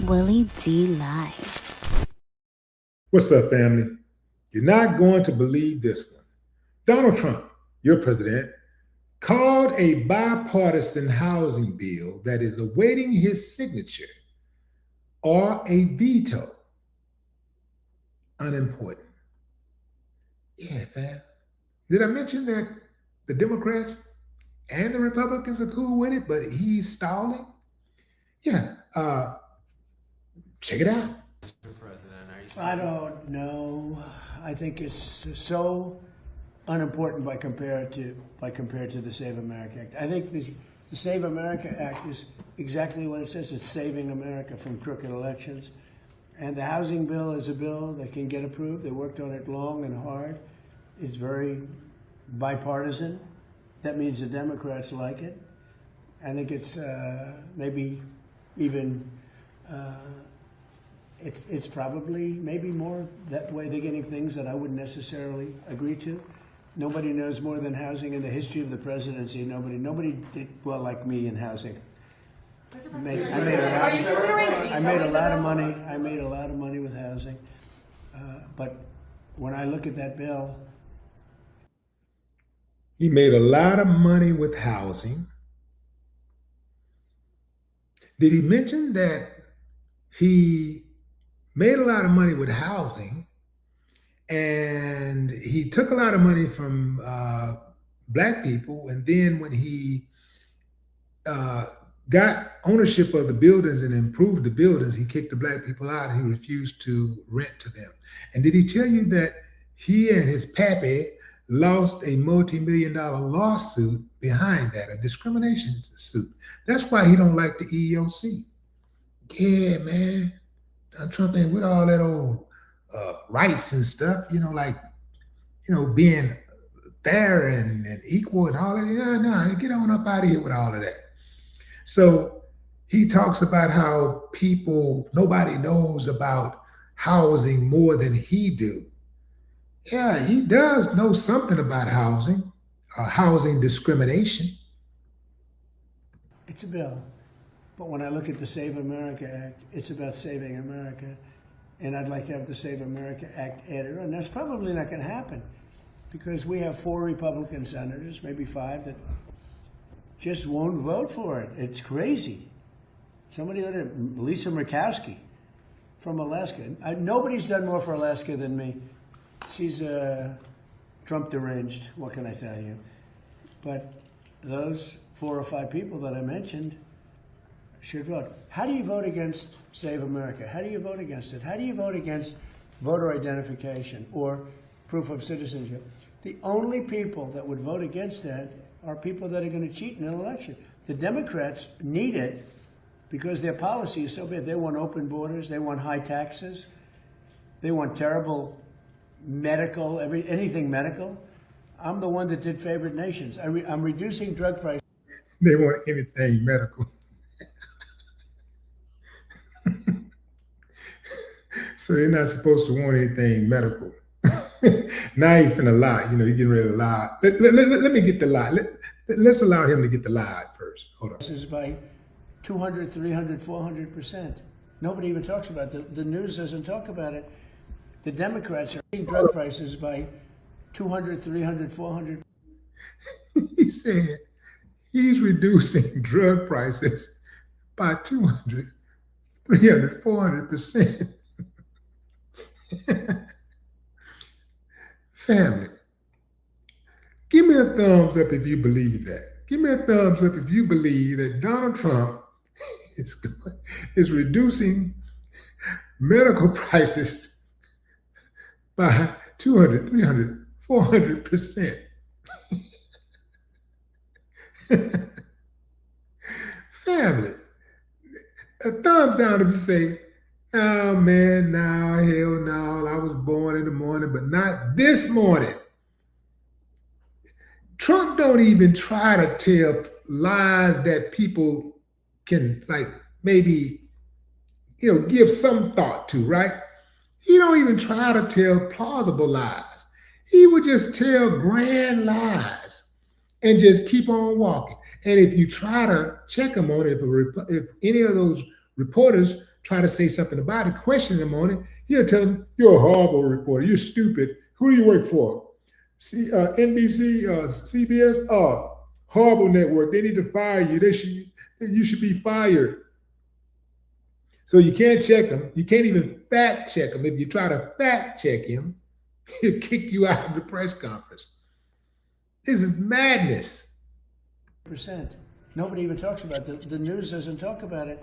Willie D. Live. What's up, family? You're not going to believe this one. Donald Trump, your president, called a bipartisan housing bill that is awaiting his signature or a veto unimportant. Yeah, fam. Did I mention that the Democrats and the Republicans are cool with it, but he's stalling? Yeah, check it out. I don't know. I think it's so unimportant by compared to the Save America Act. I think the Save America Act is exactly what it says. It's saving America from crooked elections. And the housing bill is a bill that can get approved. They worked on it long and hard. It's very bipartisan. That means the Democrats like it. I think it's maybe even it's probably maybe more that way they're getting things that I wouldn't necessarily agree to. Nobody knows more than housing in the history of the presidency. Nobody did well like me in housing. I made a lot of money. I made a lot of money with housing. But when I look at that bill, he made a lot of money with housing. Did he mention that he made a lot of money with housing and he took a lot of money from Black people, and then when he got ownership of the buildings and improved the buildings, he kicked the Black people out and he refused to rent to them? And did he tell you that he and his pappy lost a multi-million-dollar lawsuit behind that, a discrimination suit? That's why he don't like the EEOC. Yeah, man. Trump ain't with all that old rights and stuff, being fair and equal and all that. Yeah, no, get on up out of here with all of that. So he talks about how nobody knows about housing more than he do. Yeah, he does know something about housing discrimination. it's a bill. But when I look at the Save America Act, it's about saving America. And I'd like to have the Save America Act added on. That's probably not going to happen because we have 4 Republican senators, maybe 5, that just won't vote for it. It's crazy. Lisa Murkowski from Alaska. Nobody's done more for Alaska than me. She's Trump deranged. What can I tell you? But those 4 or 5 people that I mentioned should vote. How do you vote against Save America? How do you vote against it? How do you vote against voter identification or proof of citizenship? The only people that would vote against that are people that are going to cheat in an election. The Democrats need it because their policy is so bad. They want open borders. They want high taxes. They want terrible medical, anything medical. I'm the one that did favored nations. I'm reducing drug prices. They want anything medical. So they're not supposed to want anything medical. Now he's finna lie. He's getting ready to lie. Let me get the lie. Let's allow him to get the lie first. Hold on. This is by 200, 300, 400%. Nobody even talks about it. The news doesn't talk about it. The Democrats are raising drug prices by 200, 300, 400. He said he's reducing drug prices by 200, 300, 400%. Family, give me a thumbs up if you believe that. Give me a thumbs up if you believe that Donald Trump is reducing medical prices by 200, 300, 400%. Family, a thumbs down if you say, oh man, no, hell no, I was born in the morning, but not this morning. Trump don't even try to tell lies that people can maybe, give some thought to, right? He don't even try to tell plausible lies. He would just tell grand lies and just keep on walking. And if you try to check him on it, if any of those reporters try to say something about it, question him on it, he'll tell them, you're a horrible reporter. You're stupid. Who do you work for? NBC, CBS? Horrible network. They need to fire you. You should be fired. So you can't check him. You can't even fact check him. If you try to fact check him, he'll kick you out of the press conference. This is madness. Percent. Nobody even talks about it. The news doesn't talk about it.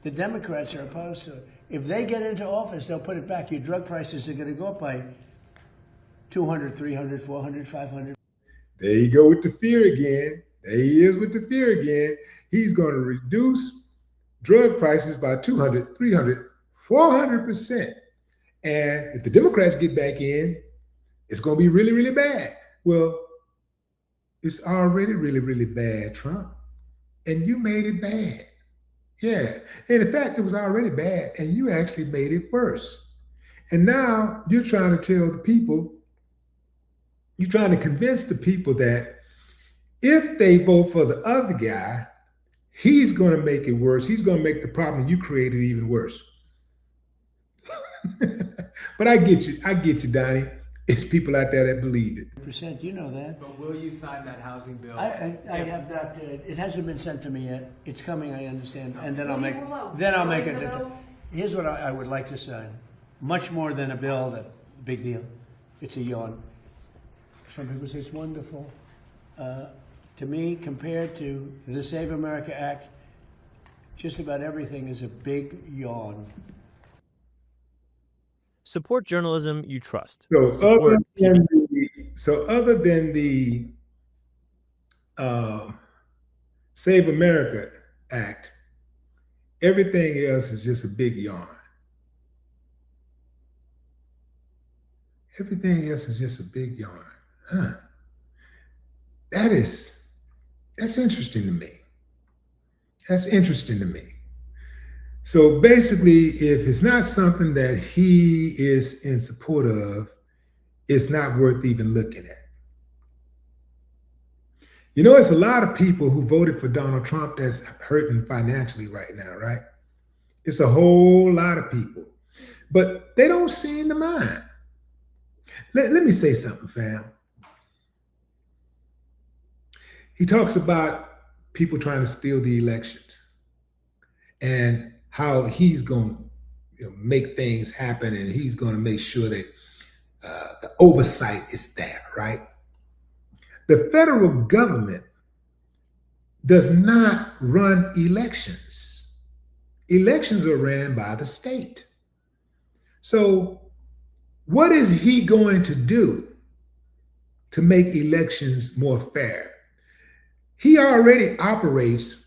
The Democrats are opposed to it. If they get into office, they'll put it back. Your drug prices are going to go up by 200, 300, 400, 500. There you go with the fear again. There he is with the fear again. He's going to reduce drug prices by 200, 300, 400%. And if the Democrats get back in, it's going to be really, really bad. Well, it's already really, really bad, Trump. And you made it bad. Yeah. And in fact, it was already bad, and you actually made it worse. And now you're trying to tell the people, you're trying to convince the people that if they vote for the other guy, he's going to make it worse. He's going to make the problem you created even worse. But I get you, Donnie. It's people out there that believe it. Percent, you know that. But will you sign that housing bill? I have not. It hasn't been sent to me yet. It's coming. I understand, and then I'll make it. Here's what I would like to sign. Much more than a bill. That big deal. It's a yawn. Some people say it's wonderful. To me, compared to the Save America Act, just about everything is a big yawn. Support journalism you trust. So other than the Save America Act, everything else is just a big yawn. Everything else is just a big yawn. Huh. That's interesting to me. That's interesting to me. So basically, if it's not something that he is in support of, it's not worth even looking at. You know, it's a lot of people who voted for Donald Trump that's hurting financially right now, right? It's a whole lot of people, but they don't seem to mind. Let me say something, fam. He talks about people trying to steal the elections and how he's going to make things happen, and he's going to make sure that the oversight is there, right? The federal government does not run elections. Elections are ran by the state. So what is he going to do to make elections more fair? He already operates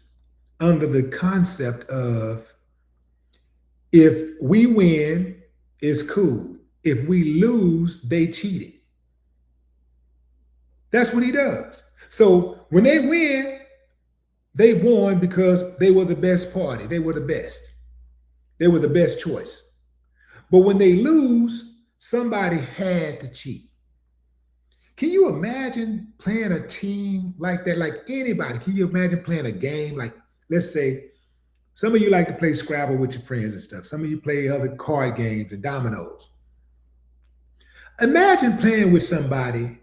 under the concept of, if we win, it's cool. If we lose, they cheated. That's what he does. So when they win, they won because they were the best party. They were the best. They were the best choice. But when they lose, somebody had to cheat. Can you imagine playing a team like that? Like anybody, can you imagine playing a game? Like, let's say, some of you like to play Scrabble with your friends and stuff. Some of you play other card games and dominoes. Imagine playing with somebody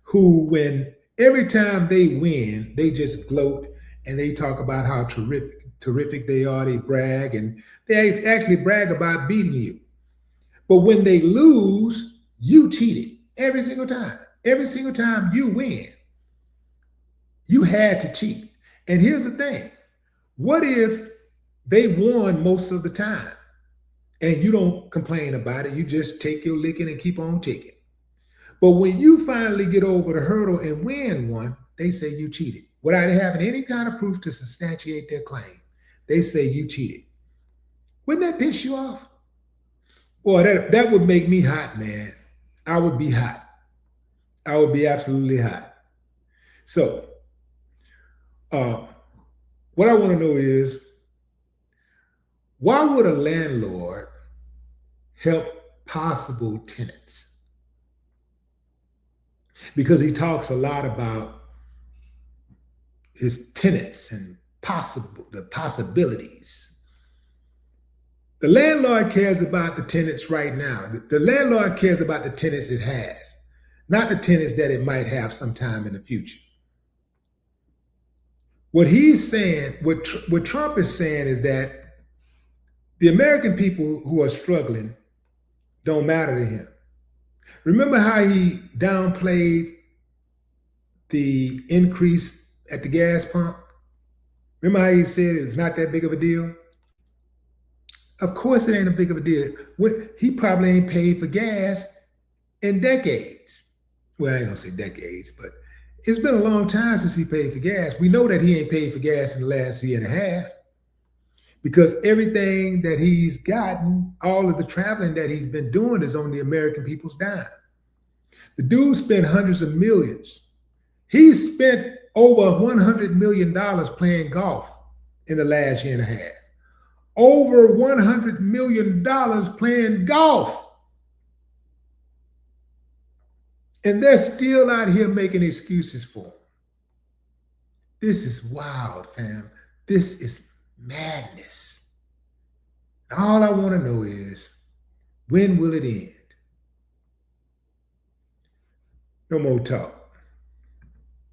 who, when every time they win, they just gloat and they talk about how terrific they are. They brag, and they actually brag about beating you. But when they lose, you cheated every single time. Every single time you win, you had to cheat. And here's the thing. What if they won most of the time and you don't complain about it? You just take your licking and keep on ticking. But when you finally get over the hurdle and win one, they say you cheated without having any kind of proof to substantiate their claim. They say you cheated. Wouldn't that piss you off? Boy, that would make me hot, man. I would be hot. I would be absolutely hot. So, what I want to know is, why would a landlord help possible tenants? Because he talks a lot about his tenants and the possibilities. The landlord cares about the tenants right now. The landlord cares about the tenants it has, not the tenants that it might have sometime in the future. What he's saying, what Trump is saying is that the American people who are struggling don't matter to him. Remember how he downplayed the increase at the gas pump? Remember how he said it's not that big of a deal? Of course it ain't a big of a deal. He probably ain't paid for gas in decades. Well, I ain't gonna say decades, but it's been a long time since he paid for gas. We know that he ain't paid for gas in the last year and a half because everything that he's gotten, all of the traveling that he's been doing is on the American people's dime. The dude spent hundreds of millions. He spent over $100 million playing golf in the last year and a half. Over $100 million playing golf. And they're still out here making excuses for him. This is wild, fam. This is madness. All I want to know is, when will it end? No more talk.